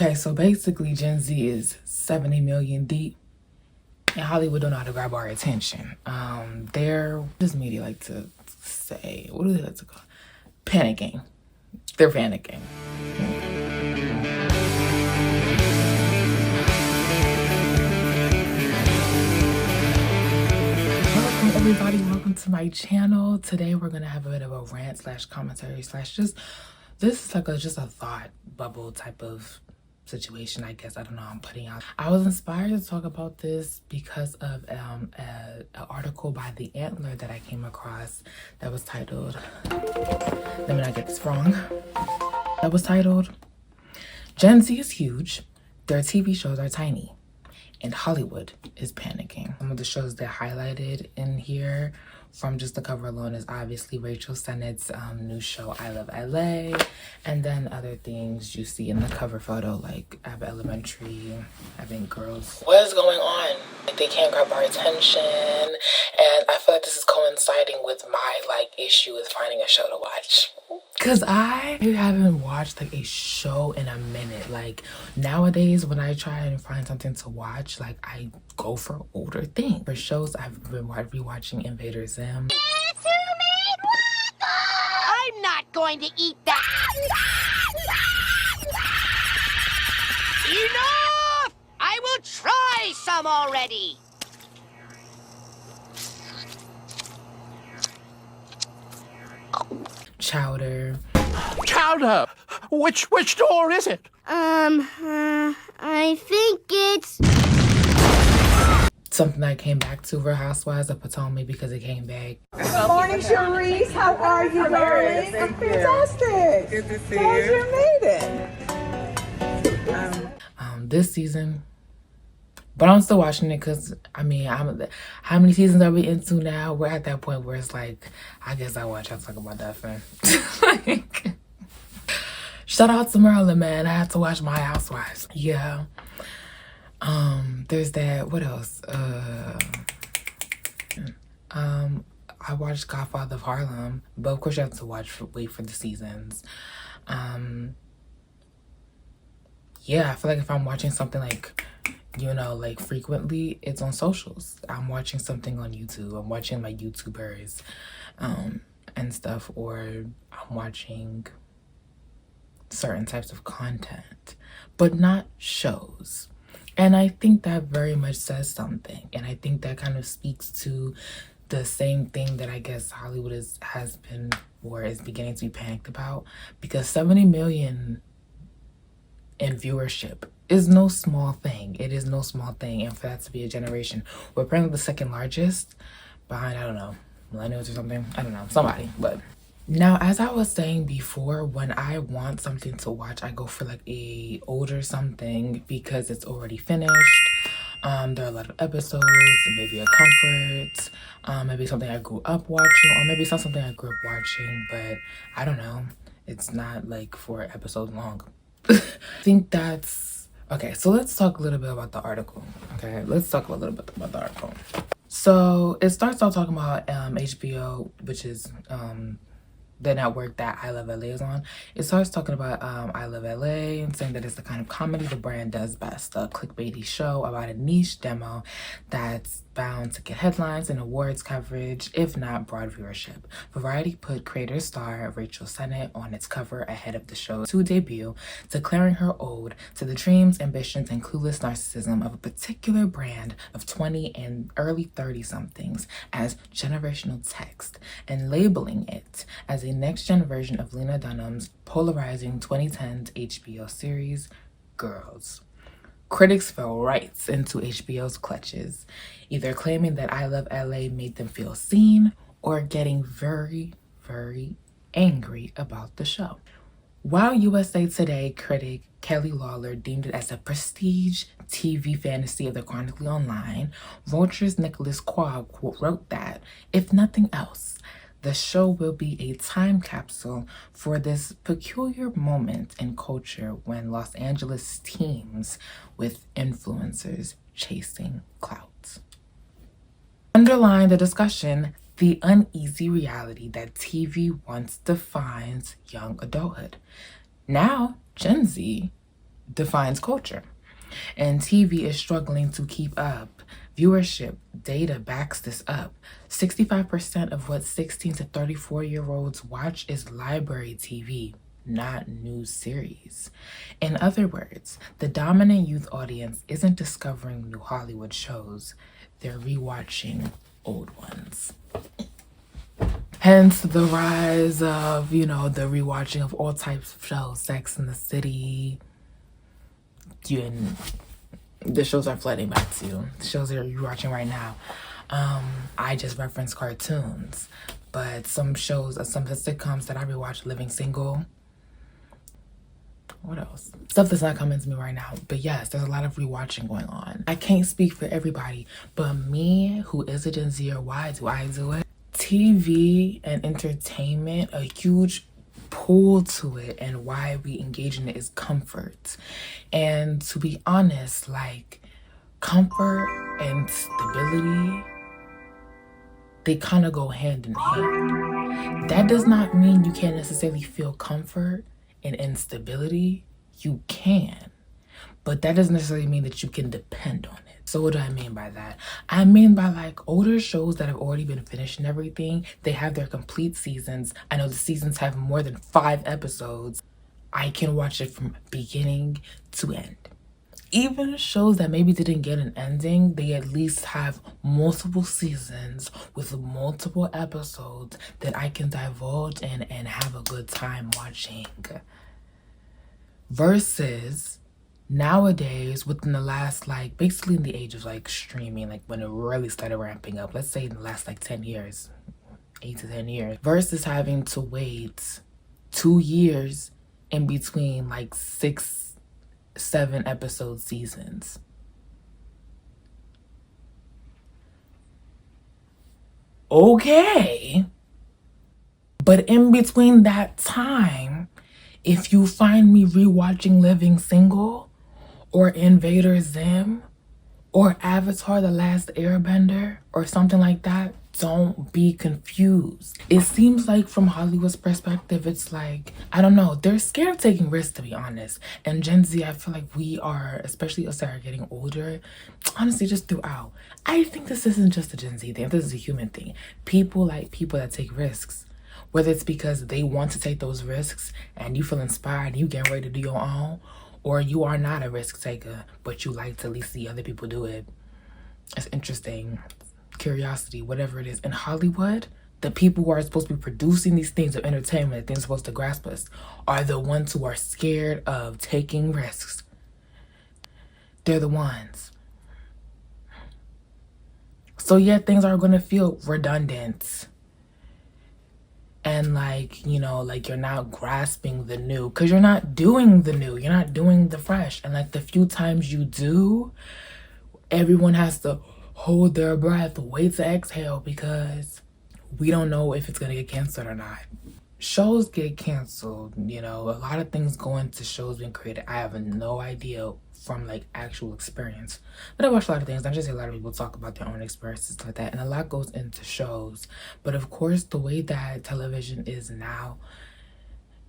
Okay, so basically Gen Z is 70 million deep, and Hollywood don't know how to grab our attention. This media like to say, what do they like to call it? Panicking. They're panicking. Welcome everybody, welcome to my channel. Today we're gonna have a bit of a rant slash commentary slash this is like just a thought bubble type of situation, I guess. I don't know, I'm putting out. I was inspired to talk about this because of an article by The Antler that I came across that was titled, let me not get this wrong, that was titled, Gen Z is huge, their TV shows are tiny, and Hollywood is panicking. Some of the shows that highlighted in here from just the cover alone is obviously Rachel Sennett's new show, I Love LA, and then other things you see in the cover photo, like Abbott Elementary, I think Girls. What is going on? Like, they can't grab our attention, and I feel like this is coinciding with my issue with finding a show to watch. Cause I haven't watched like a show in a minute. Like nowadays when I try and find something to watch, like I go for older things. For shows, I've been rewatching Invader Zim. It's who made waffles! I'm not going to eat that! Enough! I will try some already! Chowder. Chowder! Which door is it? I think it's... Something I came back to, Real Housewives of Potomac, because it came back. Good morning, Cherise. How are you, darling? I'm fantastic. Good to see you. Glad you made it. This season, but I'm still watching it because I mean, how many seasons are we into now? We're at that point where it's like, I guess I watch. I'll talk about that fan. Like, shout out to Maryland, man. I had to watch My Housewives. Yeah. There's that. What else? I watched Godfather of Harlem, but of course you have to wait for the seasons. Yeah, I feel like if I'm watching something like, you know, like frequently, it's on socials. I'm watching something on YouTube. I'm watching my YouTubers and stuff, or I'm watching certain types of content, but not shows. And I think that very much says something. And I think that kind of speaks to the same thing that I guess Hollywood has been or is beginning to be panicked about, because 70 million in viewership is no small thing. It is no small thing. And for that to be a generation, we're apparently the second largest behind, I don't know, millennials or something. I don't know, somebody. But now, as I was saying before, when I want something to watch, I go for like a older something because it's already finished. There are a lot of episodes, maybe a comfort, maybe something I grew up watching, or maybe it's not something I grew up watching, but I don't know. It's not like 4 episodes long. I think that's okay. So let's talk a little bit about the article. Okay, let's talk a little bit about the article. So it starts out talking about HBO, which is the network that I Love LA is on. It starts talking about I Love LA and saying that it's the kind of comedy the brand does best, a clickbaity show about a niche demo that's bound to get headlines and awards coverage, if not broad viewership. Variety put creator star Rachel Sennett on its cover ahead of the show's debut, declaring her ode to the dreams, ambitions, and clueless narcissism of a particular brand of 20 and early 30-somethings as generational text, and labeling it as a next-gen version of Lena Dunham's polarizing 2010s HBO series, Girls. Critics fell right into HBO's clutches, either claiming that I Love LA made them feel seen or getting very, very angry about the show. While USA Today critic Kelly Lawler deemed it as a prestige TV fantasy of the chronically online, Vulture's Nicholas Quah wrote that, if nothing else, the show will be a time capsule for this peculiar moment in culture when Los Angeles teems with influencers chasing clout. Underlying the discussion, the uneasy reality that TV once defines young adulthood. Now, Gen Z defines culture, and TV is struggling to keep up. Viewership data backs this up. 65% of what 16 to 34-year-olds watch is library TV, not new series. In other words, the dominant youth audience isn't discovering new Hollywood shows, they're rewatching old ones. Hence the rise of, the rewatching of all types of shows, Sex in the City. The shows are flooding back to you. The shows that you're watching right now. I just referenced cartoons, but some shows, some of the sitcoms that I rewatch, Living Single. What else? Stuff that's not coming to me right now. But yes, there's a lot of rewatching going on. I can't speak for everybody, but me, who is a Gen Zer, why do I do it? TV and entertainment, a huge pull to it, and why we engage in it is comfort. And to be honest, like, comfort and stability, they kind of go hand in hand. That does not mean you can't necessarily feel comfort and instability. You can, but that doesn't necessarily mean that you can depend on it. So what do I mean by that? I mean by, like, older shows that have already been finished and everything, they have their complete seasons. I know the seasons have more than 5 episodes. I can watch it from beginning to end. Even shows that maybe didn't get an ending, they at least have multiple seasons with multiple episodes that I can divulge in and have a good time watching. Versus nowadays, within the last, like, basically in the age of, like, streaming, like when it really started ramping up, let's say in the last, like, 10 years, 8 to 10 years, versus having to wait 2 years in between, like, 6, 7 episode seasons. Okay. But in between that time, if you find me rewatching Living Single, or Invader Zim, or Avatar The Last Airbender, or something like that, don't be confused. It seems like from Hollywood's perspective, it's like, I don't know, they're scared of taking risks, to be honest. And Gen Z, I feel like we are, especially us that are getting older, honestly, just throughout. I think this isn't just a Gen Z thing, this is a human thing. People like people that take risks. Whether it's because they want to take those risks and you feel inspired and you get ready to do your own, or you are not a risk taker, but you like to at least see other people do it. It's interesting. Curiosity, whatever it is. In Hollywood, the people who are supposed to be producing these things of entertainment, things supposed to grasp us, are the ones who are scared of taking risks. They're the ones. So yeah, things are going to feel redundant. And like, like you're not grasping the new because you're not doing the new, you're not doing the fresh. And like the few times you do, everyone has to hold their breath, wait to exhale, because we don't know if it's gonna get canceled or not. Shows get canceled, a lot of things go into shows being created. I have no idea from like actual experience, but I watch a lot of things. I just hear a lot of people talk about their own experiences like that, and a lot goes into shows. But of course, the way that television is now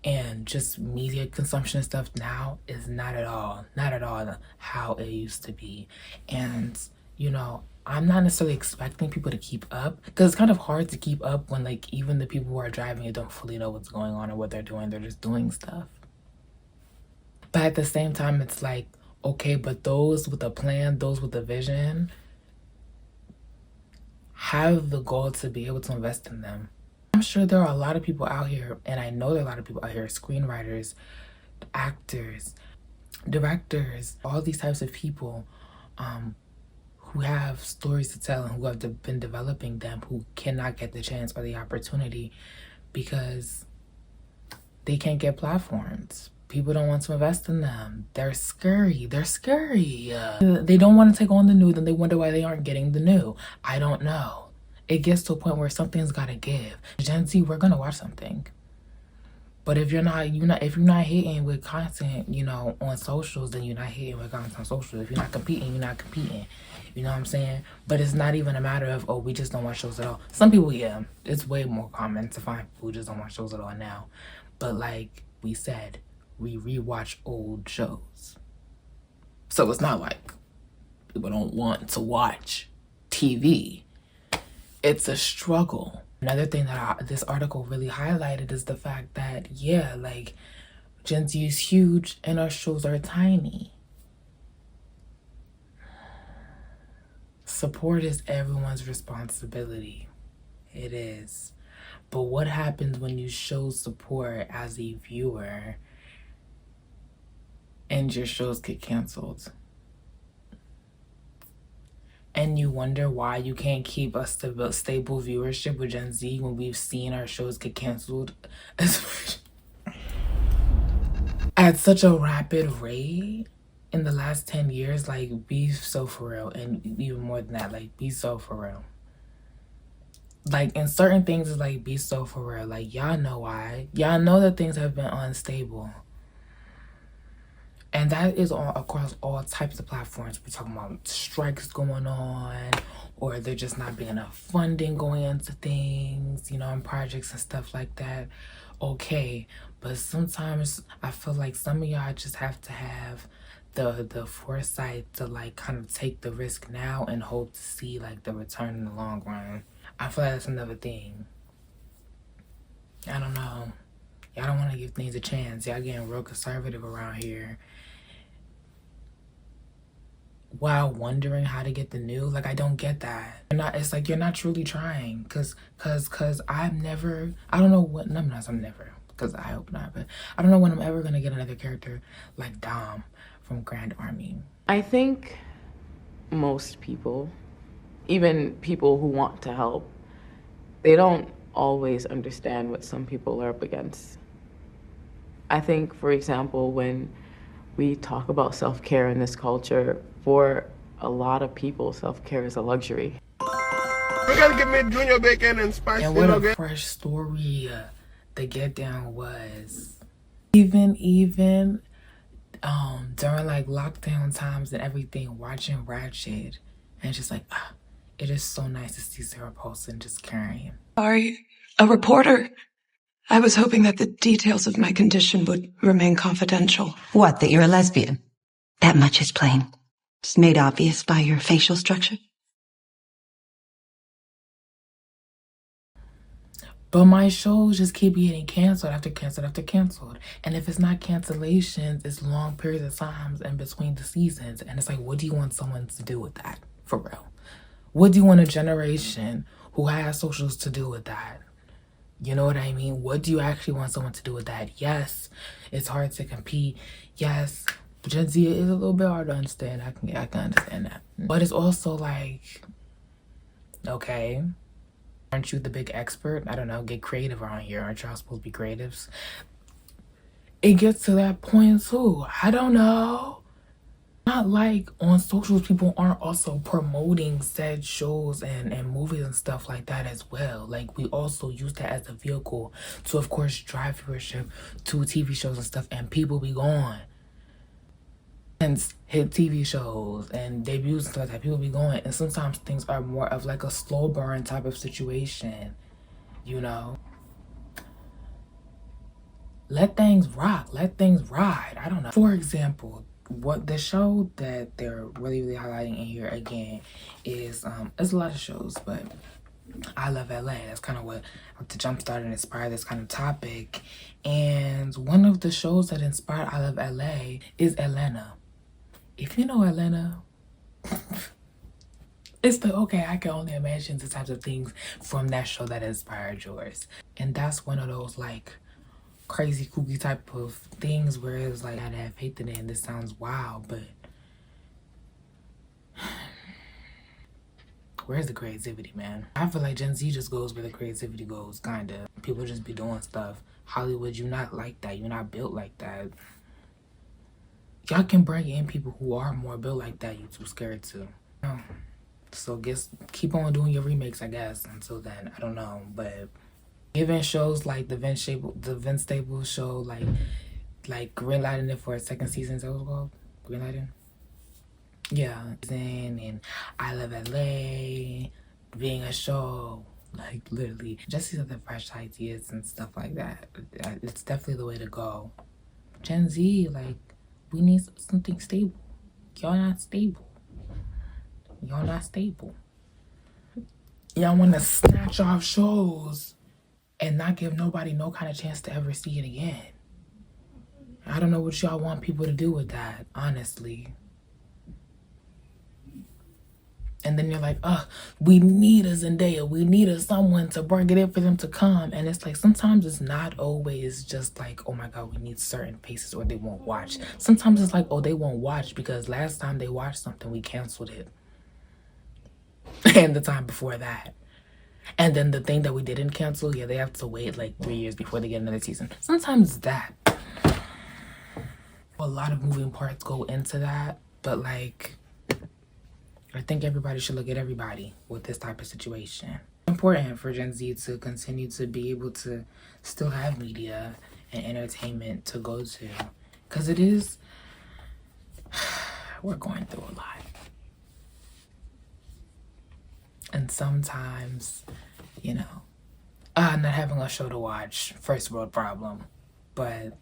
and just media consumption and stuff now is not at all how it used to be. And I'm not necessarily expecting people to keep up, because it's kind of hard to keep up when like even the people who are driving it don't fully know what's going on or what they're doing. They're just doing stuff. But at the same time, it's like, okay, but those with a plan, those with a vision, have the goal to be able to invest in them. I'm sure there are a lot of people out here, and I know there are a lot of people out here, screenwriters, actors, directors, all these types of people who have stories to tell and who have been developing them, who cannot get the chance or the opportunity because they can't get platforms. People don't want to invest in them. They're scary. They don't want to take on the new, then they wonder why they aren't getting the new. I don't know. It gets to a point where something's got to give. Gen Z, we're going to watch something. But if you're not hitting with content, on socials, then you're not hitting with content on socials. If you're not competing, you're not competing. You know what I'm saying? But it's not even a matter of, oh, we just don't watch shows at all. Some people, yeah, it's way more common to find people who just don't watch shows at all now. But like we said, we rewatch old shows. So it's not like people don't want to watch TV. It's a struggle. Another thing that this article really highlighted is the fact that, yeah, like, Gen Z is huge and our shows are tiny. Support is everyone's responsibility. It is. But what happens when you show support as a viewer and your shows get canceled? And you wonder why you can't keep a stable viewership with Gen Z when we've seen our shows get canceled at such a rapid rate in the last 10 years. Like, be so for real. And even more than that, like, be so for real. Like, in certain things, it's like, be so for real. Like, y'all know why. Y'all know that things have been unstable. And that is all across all types of platforms. We're talking about strikes going on, or there just not being enough funding going into things, you know, and projects and stuff like that. Okay, but sometimes I feel like some of y'all just have to have the foresight to, like, kind of take the risk now and hope to see, like, the return in the long run. I feel like that's another thing. I don't know. Y'all don't want to give things a chance. Y'all getting real conservative around here while wondering how to get the new. Like, I don't get that. It's like you're not truly trying. Cause I've never, I don't know what, no, I'm never, because I hope not, but I don't know when I'm ever gonna get another character like Dom from Grand Army. I think most people, even people who want to help, they don't always understand what some people are up against. I think, for example, when we talk about self-care in this culture, for a lot of people, self-care is a luxury. We gotta give me junior bacon and spicy And what nugget. a fresh story the Get Down was. Even during, like, lockdown times and everything, watching Ratchet, and just like, it is so nice to see Sarah Paulson just carrying. Sorry, a reporter. I was hoping that the details of my condition would remain confidential. What, that you're a lesbian? That much is plain. It's made obvious by your facial structure. But my shows just keep getting canceled after canceled after canceled. And if it's not cancellations, it's long periods of times in between the seasons. And it's like, what do you want someone to do with that? For real. What do you want a generation who has socials to do with that? You know what I mean? What do you actually want someone to do with that? Yes, it's hard to compete. Yes, Gen Z is a little bit hard to understand. I can understand that. But it's also like, okay, aren't you the big expert? I don't know, get creative around here. Aren't y'all supposed to be creatives? It gets to that point too. I don't know. Not like on socials, people aren't also promoting said shows and movies and stuff like that as well. Like, we also use that as a vehicle to, of course, drive viewership to TV shows and stuff, and people be going. And hit TV shows and debuts and stuff like that, people be going. And sometimes things are more of like a slow burn type of situation, you know? Let things rock, let things ride. I don't know. For example, what the show that they're really highlighting in here again is there's a lot of shows, but I Love LA. That's kind of what to jumpstart and inspire this kind of topic. And one of the shows that inspired I Love LA is Atlanta. If you know Atlanta, it's the, okay, I can only imagine the types of things from that show that inspired yours. And that's one of those, like, crazy kooky type of things where it's like, I gotta have faith in it, and this sounds wild, but where's the creativity, man? I feel like Gen Z just goes where the creativity goes, kinda. People just be doing stuff. Hollywood, you're not like that. You're not built like that. Y'all can bring in people who are more built like that. You too scared to. So guess keep on doing your remakes, I guess, until then. I don't know, but even shows like the Vince Staples show, like greenlighting it for a second season, is that what it's called? Greenlighting? Yeah. And I Love LA being a show, like, literally. Just these other fresh ideas and stuff like that. It's definitely the way to go. Gen Z, like, we need something stable. y'all not stable. Y'all not stable. Y'all want to snatch off shows and not give nobody no kind of chance to ever see it again. I don't know what y'all want people to do with that, honestly. And then you're like, we need a Zendaya. We need a someone to bring it in for them to come. And it's like, sometimes it's not always just like, oh my God, we need certain faces or they won't watch. Sometimes it's like, oh, they won't watch because last time they watched something, we canceled it. And the time before that. And then the thing that we didn't cancel, yeah, they have to wait like 3 years before they get another season. Sometimes it's that. A lot of moving parts go into that. But like, I think everybody should look at everybody with this type of situation. It's important for Gen Z to continue to be able to still have media and entertainment to go to. Because it is, we're going through a lot. And sometimes, you know, not having a show to watch, first world problem. But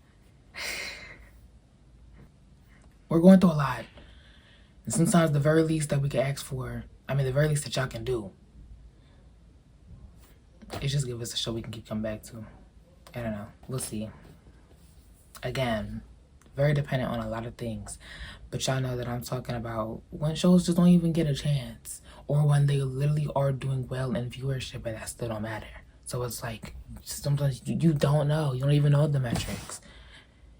we're going through a lot. And sometimes the very least that we can ask for, the very least that y'all can do, is just give us a show we can keep coming back to. I don't know. We'll see. Again, very dependent on a lot of things. But y'all know that I'm talking about when shows just don't even get a chance. Or when they literally are doing well in viewership and that still don't matter. So it's like, sometimes you don't know. You don't even know the metrics.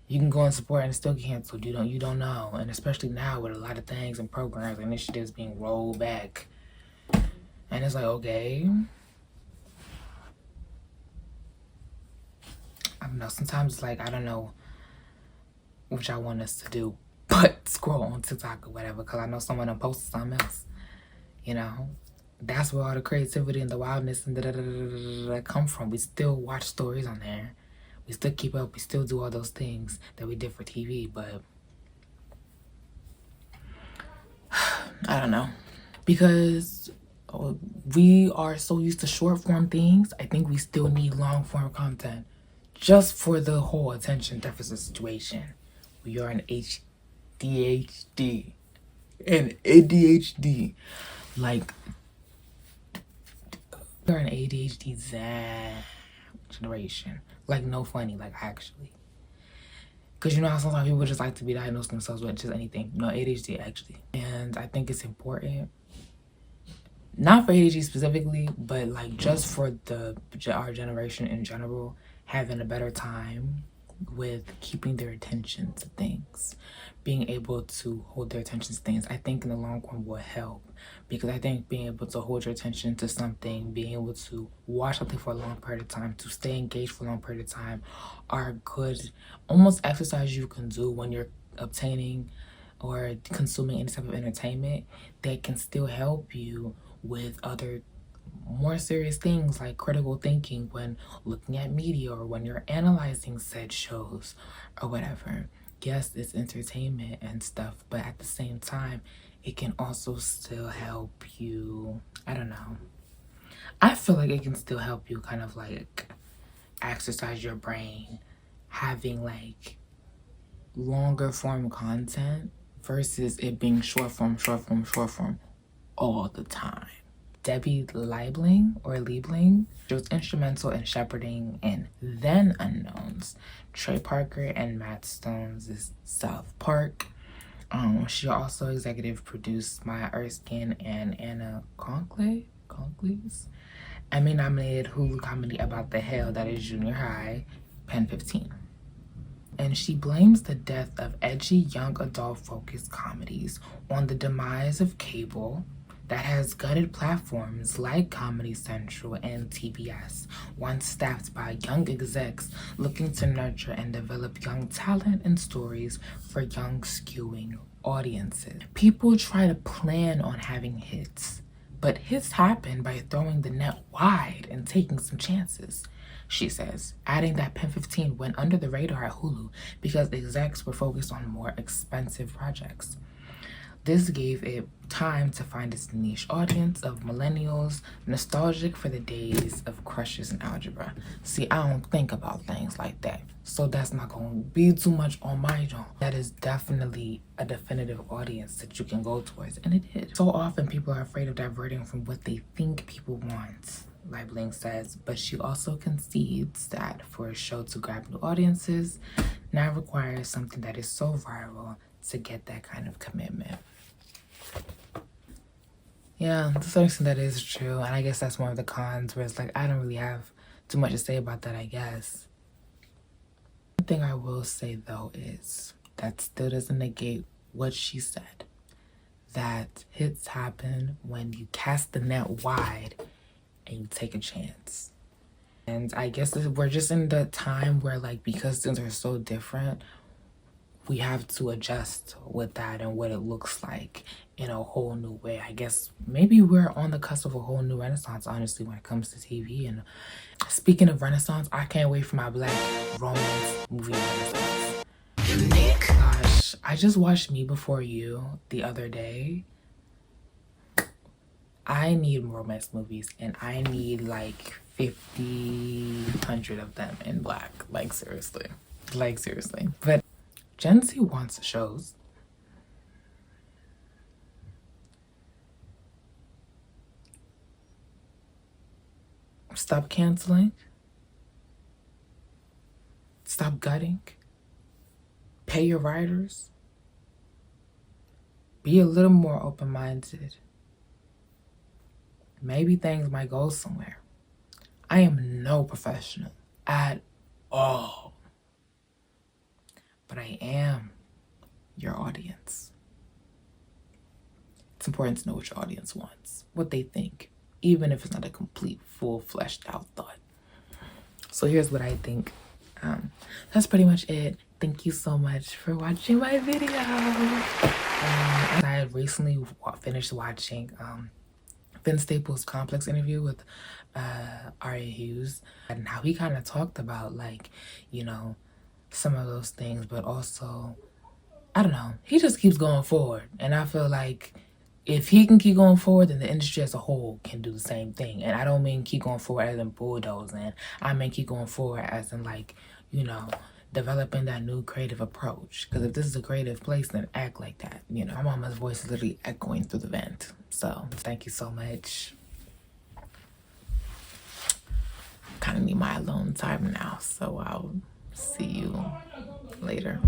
You can go and support and still get canceled. You don't know. And especially now with a lot of things and programs and initiatives being rolled back. And it's like, okay. I don't know. Sometimes it's like, I don't know what y'all want us to do. But scroll on TikTok or whatever. Because I know someone done posted something else. You know, that's where all the creativity and the wildness and come from. We still watch stories on there. We still keep up. We still do all those things that we did for TV. But I don't know. Because we are so used to short form things. I think we still need long form content. Just for the whole attention deficit situation. We are an ADHD. Like, we're an ADHD generation. Like, no funny, like, actually. Because you know how sometimes people just like to be diagnosed themselves with just anything. No, ADHD, actually. And I think it's important. Not for ADHD specifically, but, like, just for our generation in general, having a better time with keeping their attention to things. Being able to hold their attention to things, I think in the long run will help. Because I think being able to hold your attention to something, being able to watch something for a long period of time, to stay engaged for a long period of time, are good, almost exercise you can do when you're obtaining or consuming any type of entertainment that can still help you with other more serious things like critical thinking when looking at media or when you're analyzing said shows or whatever. Yes, it's entertainment and stuff, but at the same time, it can also still help you, I don't know. I feel like it can still help you kind of like exercise your brain, having like longer form content versus it being short form all the time. Debbie Liebling, she was instrumental in shepherding in Then Unknowns, Trey Parker and Matt Stone's South Park. She also executive produced Maya Erskine and Anna Conkley's Emmy-nominated Hulu comedy about the hell that is junior high, Pen 15. And she blames the death of edgy young adult-focused comedies on the demise of cable that has gutted platforms like Comedy Central and TBS, once staffed by young execs looking to nurture and develop young talent and stories for young skewing audiences. People try to plan on having hits, but hits happen by throwing the net wide and taking some chances, she says, adding that Pen 15 went under the radar at Hulu because execs were focused on more expensive projects. This gave it time to find its niche audience of millennials nostalgic for the days of crushes and algebra. See, I don't think about things like that, so that's not going to be too much on my job. That is definitely a definitive audience that you can go towards, and it did. So often people are afraid of diverting from what they think people want, like Bling says, but she also concedes that for a show to grab new audiences now requires something that is so viral to get that kind of commitment. Yeah, to some extent that is true, and I guess that's one of the cons where it's like I don't really have too much to say about that, I guess. One thing I will say though is that still doesn't negate what she said, that hits happen when you cast the net wide and you take a chance. And I guess we're just in the time where, like, because things are so different, we have to adjust with that and what it looks like in a whole new way. I guess maybe we're on the cusp of a whole new renaissance, honestly, when it comes to TV. And speaking of renaissance, I can't wait for my Black romance movie renaissance. Gosh, I just watched Me Before You the other day. I need romance movies, and I need like 100 of them in Black. Like seriously. But Gen Z wants shows. Stop canceling. Stop gutting. Pay your writers. Be a little more open-minded. Maybe things might go somewhere. I am no professional at all. But I am your audience. It's important to know what your audience wants, what they think, even if it's not a complete, full, fleshed out thought. So here's what I think. That's pretty much it. Thank you so much for watching my video. I had recently finished watching Vince Staples' Complex interview with Aria Hughes, and how he kind of talked about, like, you know, some of those things, but also, I don't know, he just keeps going forward. And I feel like if he can keep going forward, then the industry as a whole can do the same thing. And I don't mean keep going forward as in bulldozing. I mean keep going forward as in, like, you know, developing that new creative approach. Because if this is a creative place, then act like that. You know, my mama's voice is literally echoing through the vent. So thank you so much. Kind of need my alone time now, so I'll see you later.